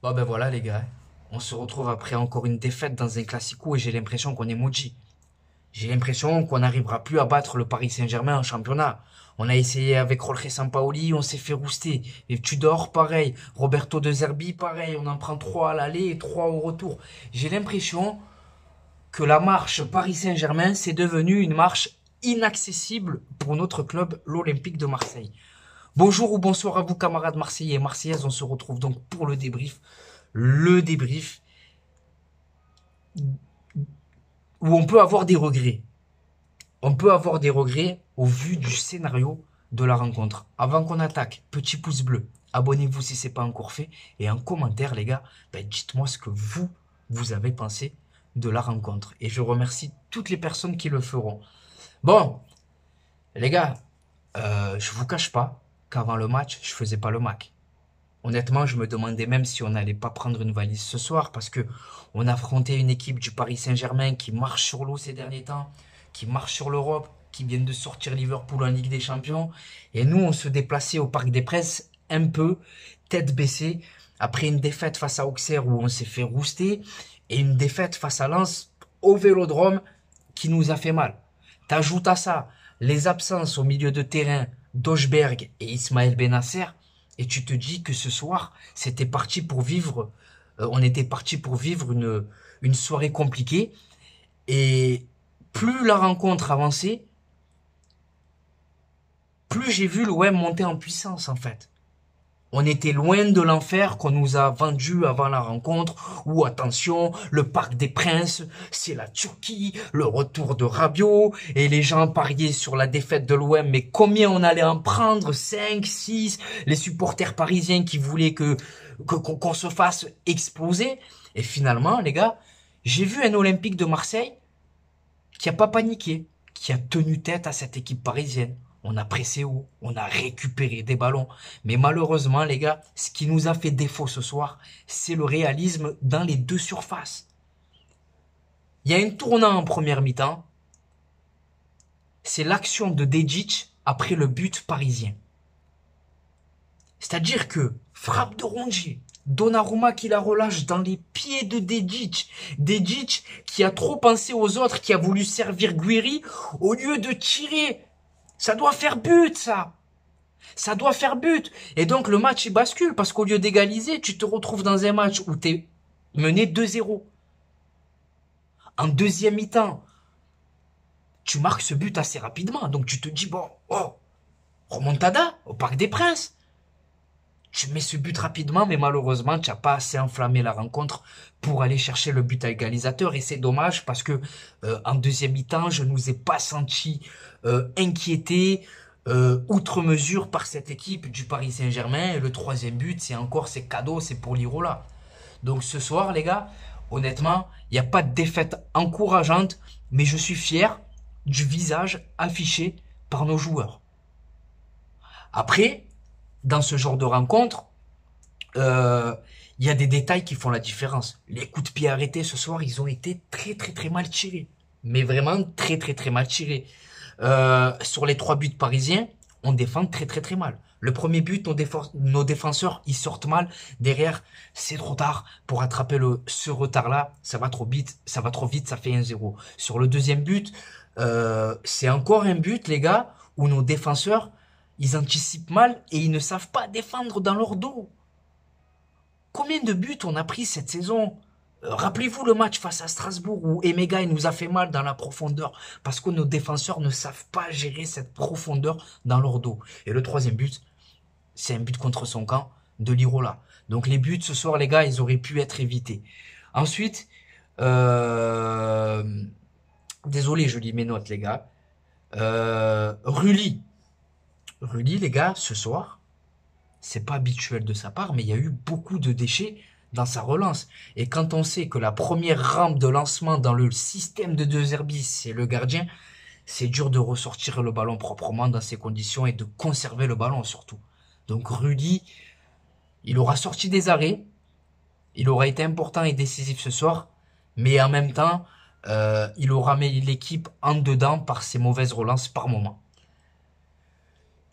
Bon ben voilà les gars, on se retrouve après encore une défaite dans un classico et j'ai l'impression qu'on est maudit. J'ai l'impression qu'on n'arrivera plus à battre le Paris Saint-Germain en championnat. On a essayé avec Jorge Sampaoli, on s'est fait rouster. Et Tudor, pareil. Roberto De Zerbi, pareil. On en prend 3 à l'aller et 3 au retour. J'ai l'impression que la marche Paris Saint-Germain, c'est devenu une marche inaccessible pour notre club, l'Olympique de Marseille. Bonjour ou bonsoir à vous camarades marseillais et marseillaises, on se retrouve donc pour le débrief. Le débrief où on peut avoir des regrets. On peut avoir des regrets au vu du scénario de la rencontre. Avant qu'on attaque, petit pouce bleu, abonnez-vous si ce n'est pas encore fait, et en commentaire les gars, dites-moi ce que vous avez pensé de la rencontre. Et je remercie toutes les personnes qui le feront. Bon, les gars, je vous cache pas qu'avant le match, je faisais pas le Mac. Honnêtement, je me demandais même si on n'allait pas prendre une valise ce soir parce que on affrontait une équipe du Paris Saint-Germain qui marche sur l'eau ces derniers temps, qui marche sur l'Europe, qui vient de sortir Liverpool en Ligue des Champions. Et nous, on se déplaçait au Parc des Princes un peu, tête baissée, après une défaite face à Auxerre où on s'est fait rouster et une défaite face à Lens au Vélodrome qui nous a fait mal. T'ajoutes à ça les absences au milieu de terrain d'Ojberg et Ismaël Benasser, et tu te dis que ce soir, c'était parti pour vivre, on était parti pour vivre une soirée compliquée. Et plus la rencontre avançait, plus j'ai vu l'OM monter en puissance en fait. On était loin de l'enfer qu'on nous a vendu avant la rencontre, où attention, le Parc des Princes, c'est la Turquie, le retour de Rabiot, et les gens pariaient sur la défaite de l'OM, mais combien on allait en prendre, 5, 6, les supporters parisiens qui voulaient qu'on se fasse exploser. Et finalement, les gars, j'ai vu un Olympique de Marseille qui a pas paniqué, qui a tenu tête à cette équipe parisienne. On a pressé haut, on a récupéré des ballons. Mais malheureusement, les gars, ce qui nous a fait défaut ce soir, c'est le réalisme dans les deux surfaces. Il y a un tournant en première mi-temps. C'est l'action de Dejic après le but parisien. C'est-à-dire que frappe de Rongier, Donnarumma qui la relâche dans les pieds de Dejic. Dejic qui a trop pensé aux autres, qui a voulu servir Guiri au lieu de tirer. Ça doit faire but, ça. Ça doit faire but. Et donc, le match, il bascule parce qu'au lieu d'égaliser, tu te retrouves dans un match où tu es mené 2-0. En deuxième mi-temps, tu marques ce but assez rapidement. Donc, tu te dis, bon, oh, remontada au Parc des Princes. Tu mets ce but rapidement, mais malheureusement, tu n'as pas assez enflammé la rencontre pour aller chercher le but à égalisateur. Et c'est dommage parce que en deuxième mi-temps, je ne nous ai pas senti inquiétés outre mesure par cette équipe du Paris Saint-Germain. Et le troisième but, c'est cadeau, c'est pour l'Irola. Donc ce soir, les gars, honnêtement, il n'y a pas de défaite encourageante, mais je suis fier du visage affiché par nos joueurs. Après, dans ce genre de rencontre, il y a des détails qui font la différence. Les coups de pied arrêtés ce soir, ils ont été très très très mal tirés. Mais vraiment très très très mal tirés. Sur les 3 buts parisiens, on défend très très très mal. Le premier but, nos défenseurs, ils sortent mal. Derrière, c'est trop tard pour attraper ce retard-là. Ça va trop vite, ça fait 1-0. Sur le deuxième but, c'est encore un but, les gars, où nos défenseurs, ils anticipent mal et ils ne savent pas défendre dans leur dos. Combien de buts on a pris cette saison? Rappelez-vous le match face à Strasbourg où Emega il nous a fait mal dans la profondeur parce que nos défenseurs ne savent pas gérer cette profondeur dans leur dos. Et le troisième but, c'est un but contre son camp de l'Irola. Donc les buts ce soir, les gars, ils auraient pu être évités. Ensuite, désolé, je lis mes notes, les gars. Rulli, les gars, ce soir, c'est pas habituel de sa part, mais il y a eu beaucoup de déchets dans sa relance. Et quand on sait que la première rampe de lancement dans le système de De Zerbi, c'est le gardien, c'est dur de ressortir le ballon proprement dans ces conditions et de conserver le ballon surtout. Donc Rulli, il aura sorti des arrêts, il aura été important et décisif ce soir, mais en même temps, il aura mis l'équipe en dedans par ses mauvaises relances par moment.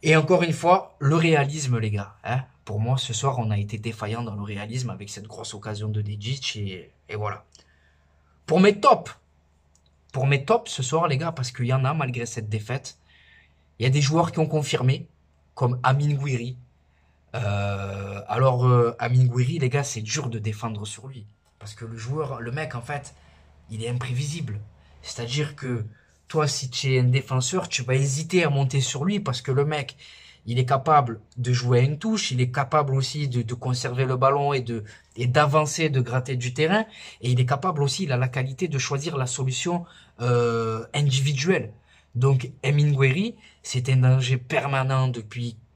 Et encore une fois, le réalisme, les gars. pour moi, ce soir, on a été défaillant dans le réalisme avec cette grosse occasion de Dedic et voilà. Pour mes tops, ce soir, les gars, parce qu'il y en a malgré cette défaite, il y a des joueurs qui ont confirmé, comme Amine Gouiri. Amine Gouiri, les gars, c'est dur de défendre sur lui. Parce que le mec, en fait, il est imprévisible. C'est-à-dire que toi, si tu es un défenseur, tu vas hésiter à monter sur lui parce que le mec, il est capable de jouer à une touche, il est capable aussi de conserver le ballon et d'avancer, de gratter du terrain, et il est capable aussi, il a la qualité de choisir la solution individuelle. Donc, Emin Guerri, c'est un danger permanent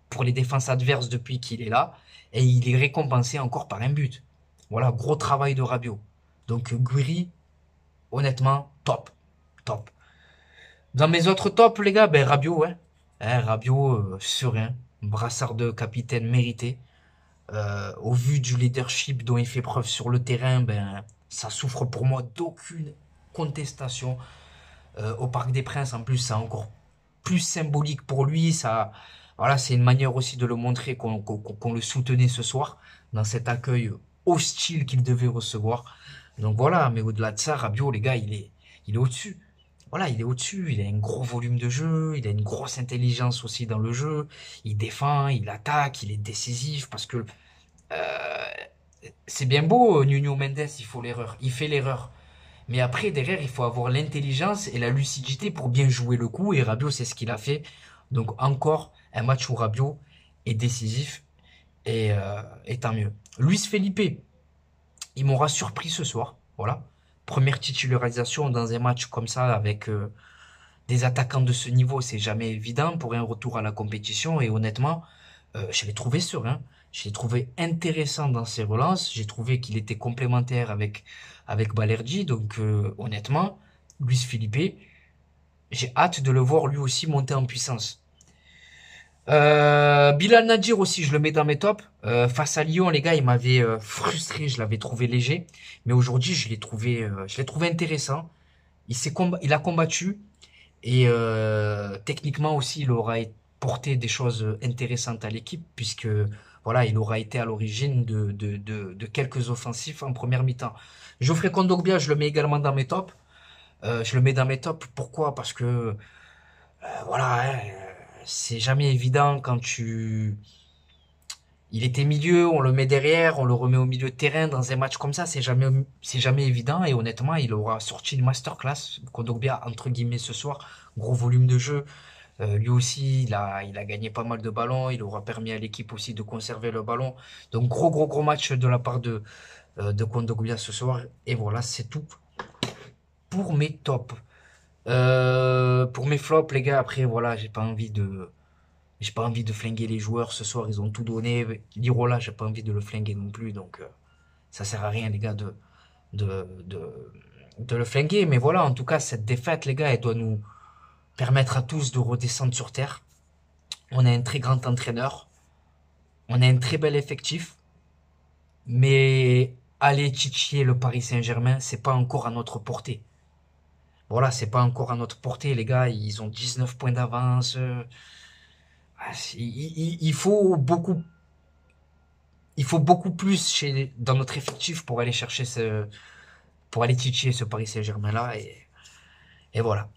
pour les défenses adverses depuis qu'il est là, et il est récompensé encore par un but. Voilà, gros travail de Rabiot. Donc, Guerri, honnêtement, top, top. Dans mes autres tops, les gars, ben Rabiot, ouais. Rabiot, serein, brassard de capitaine mérité. Au vu du leadership dont il fait preuve sur le terrain, ben ça souffre pour moi d'aucune contestation. Au Parc des Princes, en plus, c'est encore plus symbolique pour lui. Ça, voilà, c'est une manière aussi de le montrer qu'on le soutenait ce soir dans cet accueil hostile qu'il devait recevoir. Donc voilà, mais au-delà de ça, Rabiot, les gars, il est au-dessus. Voilà, il est au-dessus, il a un gros volume de jeu, il a une grosse intelligence aussi dans le jeu, il défend, il attaque, il est décisif, parce que euh, c'est bien beau, Nuno Mendes, il fait l'erreur. Mais après, derrière, il faut avoir l'intelligence et la lucidité pour bien jouer le coup, et Rabiot, c'est ce qu'il a fait. Donc encore un match où Rabiot est décisif, et tant mieux. Luis Felipe, il m'aura surpris ce soir, voilà. Première titularisation dans un match comme ça avec des attaquants de ce niveau, c'est jamais évident pour un retour à la compétition. Et honnêtement, je l'ai trouvé serein, je l'ai trouvé intéressant dans ses relances. J'ai trouvé qu'il était complémentaire avec Balerdi. Donc honnêtement, Luis Felipe, j'ai hâte de le voir lui aussi monter en puissance. Bilal Nadir aussi, je le mets dans mes tops. Face à Lyon, les gars, il m'avait frustré, je l'avais trouvé léger, mais aujourd'hui, je l'ai trouvé intéressant. Il a combattu et techniquement aussi, il aura porté des choses intéressantes à l'équipe puisque voilà, il aura été à l'origine de quelques offensifs en première mi-temps. Geoffrey Kondogbia, je le mets également dans mes tops. Je le mets dans mes tops. Pourquoi? Parce que voilà, hein, c'est jamais évident quand il était milieu, on le met derrière, on le remet au milieu de terrain dans un match comme ça, c'est jamais évident. Et honnêtement, il aura sorti une masterclass, Kondogbia entre guillemets ce soir, gros volume de jeu. Lui aussi, il a gagné pas mal de ballons, il aura permis à l'équipe aussi de conserver le ballon. Donc gros match de la part de Kondogbia ce soir. Et voilà, c'est tout pour mes tops. Pour mes flops, les gars, après, voilà, j'ai pas envie de flinguer les joueurs. Ce soir, ils ont tout donné. Lirola, j'ai pas envie de le flinguer non plus. Donc, ça sert à rien, les gars, de, de, de le flinguer. Mais voilà, en tout cas, cette défaite, les gars, elle doit nous permettre à tous de redescendre sur terre. On a un très grand entraîneur. On a un très bel effectif. Mais aller titiller le Paris Saint-Germain, c'est pas encore à notre portée. Voilà, c'est pas encore à notre portée, les gars. Ils ont 19 points d'avance. Il faut beaucoup plus dans notre effectif pour aller pour aller titiller ce Paris Saint-Germain-là. Et voilà.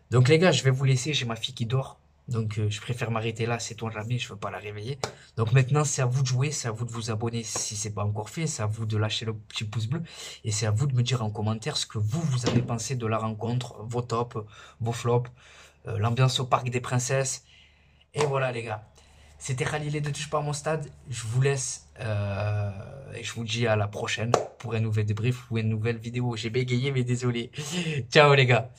Donc les gars, je vais vous laisser. J'ai ma fille qui dort. Donc je préfère m'arrêter là, c'est on jamais, je veux pas la réveiller. Donc maintenant, c'est à vous de jouer, c'est à vous de vous abonner si c'est pas encore fait, c'est à vous de lâcher le petit pouce bleu et c'est à vous de me dire en commentaire ce que vous avez pensé de la rencontre, vos tops, vos flops, l'ambiance au Parc des Princesses. Et voilà les gars. C'était Khalil et de Touche pas à mon stade. Je vous laisse et je vous dis à la prochaine pour un nouvel débrief ou une nouvelle vidéo. J'ai bégayé mais désolé. Ciao les gars.